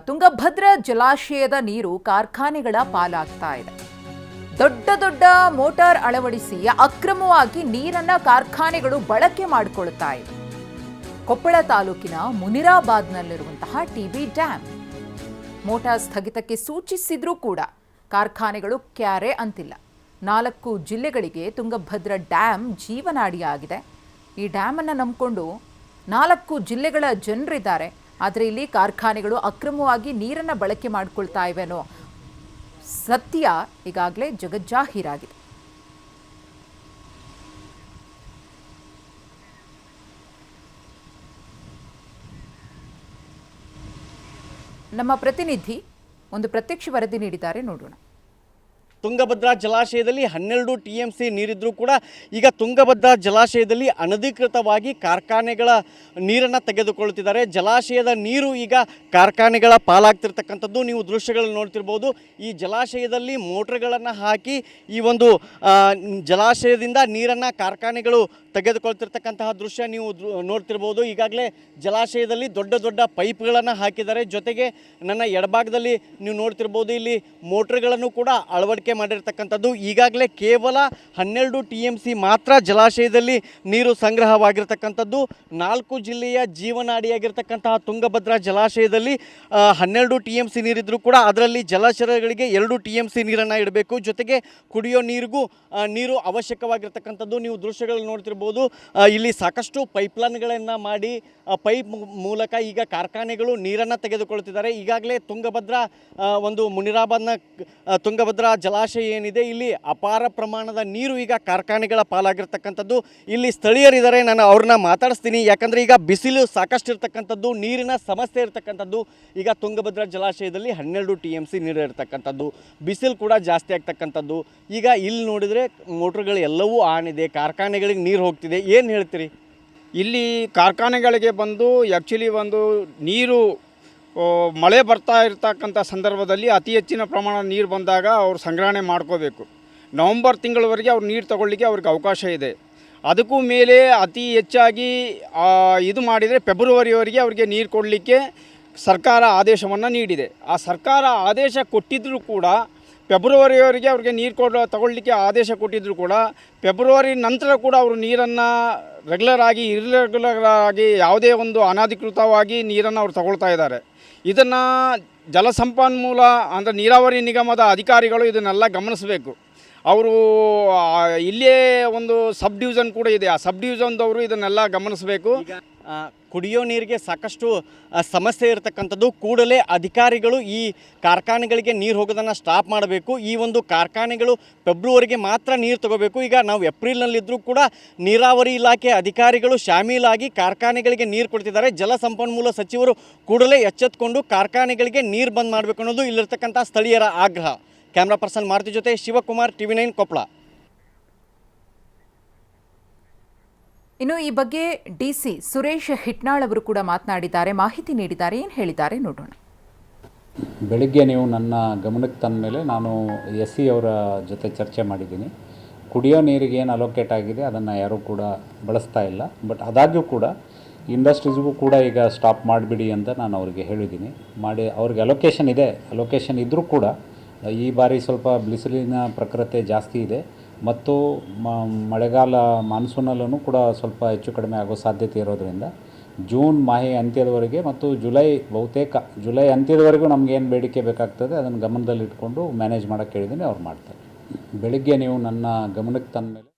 ತುಂಗಭದ್ರಾ ಜಲಾಶಯದ ನೀರು ಕಾರ್ಖಾನೆಗಳ ಪಾಲಾಗ್ತಾ ಇದೆ. ದೊಡ್ಡ ದೊಡ್ಡ ಮೋಟಾರ್ ಅಳವಡಿಸಿ ಅಕ್ರಮವಾಗಿ ನೀರನ್ನ ಕಾರ್ಖಾನೆಗಳು ಬಳಕೆ ಮಾಡಿಕೊಳ್ಳುತ್ತಾ ಇವೆ. ಕೊಪ್ಪಳ ತಾಲೂಕಿನ ಮುನಿರಾಬಾದ್ನಲ್ಲಿರುವಂತಹ ಟಿಬಿ ಡ್ಯಾಂ ಮೋಟಾರ್ ಸ್ಥಗಿತಕ್ಕೆ ಸೂಚಿಸಿದ್ರೂ ಕೂಡ ಕಾರ್ಖಾನೆಗಳು ಕ್ಯಾರೆ ಅಂತಿಲ್ಲ. 4 ಜಿಲ್ಲೆಗಳಿಗೆ ತುಂಗಭದ್ರಾ ಡ್ಯಾಂ ಜೀವನಾಡಿಯಾಗಿದೆ. ಈ ಡ್ಯಾಮ್ ಅನ್ನು ನಂಬಿಕೊಂಡು 4 ಜಿಲ್ಲೆಗಳ ಜನರಿದ್ದಾರೆ. ಆದರೆ ಇಲ್ಲಿ ಕಾರ್ಖಾನೆಗಳು ಅಕ್ರಮವಾಗಿ ನೀರನ್ನು ಬಳಕೆ ಮಾಡಿಕೊಳ್ತಾ ಇವೆ ಅನ್ನೋ ಸತ್ಯ ಈಗಾಗಲೇ ಜಗಜ್ಜಾಹೀರಾಗಿದೆ. ನಮ್ಮ ಪ್ರತಿನಿಧಿ ಒಂದು ಪ್ರತ್ಯಕ್ಷ ವರದಿ ನೀಡಿದ್ದಾರೆ, ನೋಡೋಣ. ತುಂಗಭದ್ರಾ ಜಲಾಶಯದಲ್ಲಿ 12 TMC ನೀರಿದ್ರೂ ಕೂಡ ಈಗ ತುಂಗಭದ್ರಾ ಜಲಾಶಯದಲ್ಲಿ ಅನಧಿಕೃತವಾಗಿ ಕಾರ್ಖಾನೆಗಳ ನೀರನ್ನು ತೆಗೆದುಕೊಳ್ಳುತ್ತಿದ್ದಾರೆ. ಜಲಾಶಯದ ನೀರು ಈಗ ಕಾರ್ಖಾನೆಗಳ ಪಾಲಾಗ್ತಿರ್ತಕ್ಕಂಥದ್ದು ನೀವು ದೃಶ್ಯಗಳನ್ನು ನೋಡ್ತಿರ್ಬೋದು. ಈ ಜಲಾಶಯದಲ್ಲಿ ಮೋಟ್ರ್ಗಳನ್ನು ಹಾಕಿ ಈ ಒಂದು ಜಲಾಶಯದಿಂದ ನೀರನ್ನು ಕಾರ್ಖಾನೆಗಳು ತೆಗೆದುಕೊಳ್ತಿರ್ತಕ್ಕಂತಹ ದೃಶ್ಯ ನೀವು ನೋಡ್ತಿರ್ಬೋದು. ಈಗಾಗಲೇ ಜಲಾಶಯದಲ್ಲಿ ದೊಡ್ಡ ದೊಡ್ಡ ಪೈಪ್ಗಳನ್ನು ಹಾಕಿದ್ದಾರೆ. ಜೊತೆಗೆ ನನ್ನ ಎಡಭಾಗದಲ್ಲಿ ನೀವು ನೋಡ್ತಿರ್ಬೋದು, ಇಲ್ಲಿ ಮೋಟ್ರ್ಗಳನ್ನು ಕೂಡ ಅಳವಡಿಕೆ ಮಾಡಿರ್ತಕ್ಕಂಥದ್ದು. ಈಗಾಗಲೇ ಕೇವಲ 12 TMC ಮಾತ್ರ ಜಲಾಶಯದಲ್ಲಿ ನೀರು ಸಂಗ್ರಹವಾಗಿರ್ತಕ್ಕಂಥದ್ದು. 4 ಜಿಲ್ಲೆಯ ಜೀವನಾಡಿಯಾಗಿರ್ತಕ್ಕಂತಹ ತುಂಗಭದ್ರಾ ಜಲಾಶಯದಲ್ಲಿ 12 TMC ನೀರಿದ್ರೂ ಕೂಡ ಅದರಲ್ಲಿ ಜಲಾಶಯಗಳಿಗೆ 2 TMC ನೀರನ್ನು ಇಡಬೇಕು. ಜೊತೆಗೆ ಕುಡಿಯೋ ನೀರಿಗೂ ನೀರು ಅವಶ್ಯಕವಾಗಿರ್ತಕ್ಕಂಥದ್ದು. ನೀವು ದೃಶ್ಯಗಳಲ್ಲಿ ನೋಡ್ತಿರ್ಬೋದು, ಇಲ್ಲಿ ಸಾಕಷ್ಟು ಪೈಪ್ಲೈನ್ಗಳನ್ನು ಮಾಡಿ ಪೈಪ್ ಮೂಲಕ ಈಗ ಕಾರ್ಖಾನೆಗಳು ನೀರನ್ನು ತೆಗೆದುಕೊಳ್ತಿದ್ದಾರೆ. ಈಗಾಗಲೇ ತುಂಗಭದ್ರಾ ಒಂದು ಮುನಿರಾಬಾದ್ನ ತುಂಗಭದ್ರಾ ಜಲಾಶಯ ಏನಿದೆ, ಇಲ್ಲಿ ಅಪಾರ ಪ್ರಮಾಣದ ನೀರು ಈಗ ಕಾರ್ಖಾನೆಗಳ ಪಾಲಾಗಿರ್ತಕ್ಕಂಥದ್ದು. ಇಲ್ಲಿ ಸ್ಥಳೀಯರಿದ್ದಾರೆ, ನಾನು ಅವ್ರನ್ನ ಮಾತಾಡಿಸ್ತೀನಿ. ಯಾಕಂದರೆ ಈಗ ಬಿಸಿಲು ಸಾಕಷ್ಟು ಇರ್ತಕ್ಕಂಥದ್ದು, ನೀರಿನ ಸಮಸ್ಯೆ ಇರ್ತಕ್ಕಂಥದ್ದು. ಈಗ ತುಂಗಭದ್ರಾ ಜಲಾಶಯದಲ್ಲಿ 12 TMC ನೀರು ಇರ್ತಕ್ಕಂಥದ್ದು, ಬಿಸಿಲು ಕೂಡ ಜಾಸ್ತಿ ಆಗ್ತಕ್ಕಂಥದ್ದು. ಈಗ ಇಲ್ಲಿ ನೋಡಿದರೆ ಮೋಟ್ರ್ಗಳು ಎಲ್ಲವೂ ಆನ್ ಇದೆ, ಕಾರ್ಖಾನೆಗಳಿಗೆ ನೀರು ಹೋಗ್ತಿದೆ. ಏನು ಹೇಳ್ತೀರಿ? ಇಲ್ಲಿ ಕಾರ್ಖಾನೆಗಳಿಗೆ ಬಂದು ಆ್ಯಕ್ಚುಲಿ ಒಂದು ನೀರು ಮಳೆ ಬರ್ತಾ ಇರ್ತಕ್ಕಂಥ ಸಂದರ್ಭದಲ್ಲಿ ಅತಿ ಹೆಚ್ಚಿನ ಪ್ರಮಾಣ ನೀರು ಬಂದಾಗ ಅವರು ಸಂಗ್ರಹಣೆ ಮಾಡ್ಕೋಬೇಕು. ನವಂಬರ್ ತಿಂಗಳವರೆಗೆ ಅವ್ರು ನೀರು ತಗೊಳ್ಳಿಕ್ಕೆ ಅವ್ರಿಗೆ ಅವಕಾಶ ಇದೆ. ಅದಕ್ಕೂ ಮೇಲೆ ಅತಿ ಹೆಚ್ಚಾಗಿ ಇದು ಮಾಡಿದರೆ ಫೆಬ್ರವರಿವರೆಗೆ ಅವರಿಗೆ ನೀರು ಕೊಡಲಿಕ್ಕೆ ಸರ್ಕಾರ ಆದೇಶವನ್ನು ನೀಡಿದೆ. ಆ ಸರ್ಕಾರ ಆದೇಶ ಕೊಟ್ಟಿದ್ದರೂ ಕೂಡ ಫೆಬ್ರವರಿವರೆಗೆ ಅವ್ರಿಗೆ ನೀರು ತಗೊಳ್ಳಿಕ್ಕೆ ಆದೇಶ ಕೊಟ್ಟಿದ್ದರೂ ಕೂಡ ಫೆಬ್ರವರಿ ನಂತರ ಕೂಡ ಅವರು ನೀರನ್ನು ರೆಗ್ಯುಲರ್ ಆಗಿ ಇರ್ರೆಗ್ಯುಲರ್ ಆಗಿ ಯಾವುದೇ ಒಂದು ಅನಧಿಕೃತವಾಗಿ ನೀರನ್ನು ಅವರು ತಗೊಳ್ತಾ ಇದ್ದಾರೆ. ಇದನ್ನು ಜಲಸಂಪನ್ಮೂಲ ಅಂದರೆ ನೀರಾವರಿ ನಿಗಮದ ಅಧಿಕಾರಿಗಳು ಇದನ್ನೆಲ್ಲ ಗಮನಿಸಬೇಕು. ಅವರು ಇಲ್ಲೇ ಒಂದು ಸಬ್ ಡಿವಿಷನ್ ಕೂಡ ಇದೆ, ಆ ಸಬ್ ಡಿವಿಷನ್ದವರು ಇದನ್ನೆಲ್ಲ ಗಮನಿಸಬೇಕು. ಕುಡಿಯೋ ನೀರಿಗೆ ಸಾಕಷ್ಟು ಸಮಸ್ಯೆ ಇರತಕ್ಕಂಥದ್ದು. ಕೂಡಲೇ ಅಧಿಕಾರಿಗಳು ಈ ಕಾರ್ಖಾನೆಗಳಿಗೆ ನೀರು ಹೋಗೋದನ್ನು ಸ್ಟಾಪ್ ಮಾಡಬೇಕು. ಈ ಒಂದು ಕಾರ್ಖಾನೆಗಳು ಫೆಬ್ರವರಿಗೆ ಮಾತ್ರ ನೀರು ತಗೋಬೇಕು. ಈಗ ನಾವು ಏಪ್ರಿಲ್ನಲ್ಲಿದ್ದರೂ ಕೂಡ ನೀರಾವರಿ ಇಲಾಖೆ ಅಧಿಕಾರಿಗಳು ಶಾಮೀಲಾಗಿ ಕಾರ್ಖಾನೆಗಳಿಗೆ ನೀರು ಕೊಡ್ತಿದ್ದಾರೆ. ಜಲಸಂಪನ್ಮೂಲ ಸಚಿವರು ಕೂಡಲೇ ಎಚ್ಚೆತ್ತುಕೊಂಡು ಕಾರ್ಖಾನೆಗಳಿಗೆ ನೀರು ಬಂದ್ ಮಾಡಬೇಕು ಅನ್ನೋದು ಇಲ್ಲಿರ್ತಕ್ಕಂಥ ಸ್ಥಳೀಯರ ಆಗ್ರಹ. ಕ್ಯಾಮ್ರಾ ಪರ್ಸನ್ ಮಾರುತಿ ಜೊತೆ ಶಿವಕುಮಾರ್, TV9 ಕೊಪ್ಪಳ. ಇನ್ನು ಈ ಬಗ್ಗೆ DC ಸುರೇಶ್ ಹಿಟ್ನಾಳ್ ಅವರು ಕೂಡ ಮಾತನಾಡಿದ್ದಾರೆ, ಮಾಹಿತಿ ನೀಡಿದ್ದಾರೆ. ಏನು ಹೇಳಿದ್ದಾರೆ ನೋಡೋಣ. ಬೆಳಿಗ್ಗೆ ನೀವು ನನ್ನ ಗಮನಕ್ಕೆ ತಂದ ಮೇಲೆ ನಾನು SE ಅವರ ಜೊತೆ ಚರ್ಚೆ ಮಾಡಿದ್ದೀನಿ. ಕುಡಿಯೋ ನೀರಿಗೆ ಏನು ಅಲೋಕೇಟ್ ಆಗಿದೆ ಅದನ್ನು ಯಾರೂ ಕೂಡ ಬಳಸ್ತಾ ಇಲ್ಲ. ಬಟ್ ಆದಾಗ್ಯೂ ಕೂಡ ಇಂಡಸ್ಟ್ರೀಸ್ಗೂ ಕೂಡ ಈಗ ಸ್ಟಾಪ್ ಮಾಡಿಬಿಡಿ ಅಂತ ನಾನು ಅವ್ರಿಗೆ ಹೇಳಿದ್ದೀನಿ. ಅವ್ರಿಗೆ ಅಲೋಕೇಶನ್ ಇದೆ. ಅಲೋಕೇಶನ್ ಇದ್ದರೂ ಕೂಡ ಈ ಬಾರಿ ಸ್ವಲ್ಪ ಬಿಸಿಲಿನ ಪ್ರಖರತೆ ಜಾಸ್ತಿ ಇದೆ ಮತ್ತು ಮಳೆಗಾಲ ಮಾನ್ಸೂನಲ್ಲೂ ಕೂಡ ಸ್ವಲ್ಪ ಹೆಚ್ಚು ಕಡಿಮೆ ಆಗೋ ಸಾಧ್ಯತೆ ಇರೋದರಿಂದ ಜೂನ್ ಮಾಹೆ ಅಂತ್ಯದವರೆಗೆ ಮತ್ತು ಬಹುತೇಕ ಜುಲೈ ಅಂತ್ಯದವರೆಗೂ ನಮಗೇನು ಬೇಡಿಕೆ ಬೇಕಾಗ್ತದೆ ಅದನ್ನು ಗಮನದಲ್ಲಿಟ್ಕೊಂಡು ಮ್ಯಾನೇಜ್ ಮಾಡೋಕ್ಕೆ ಹೇಳಿದ್ದೀನಿ. ಅವ್ರು ಮಾಡ್ತಾರೆ. ಬೆಳಿಗ್ಗೆ ನೀವು ನನ್ನ ಗಮನಕ್ಕೆ ತಂದ ಮೇಲೆ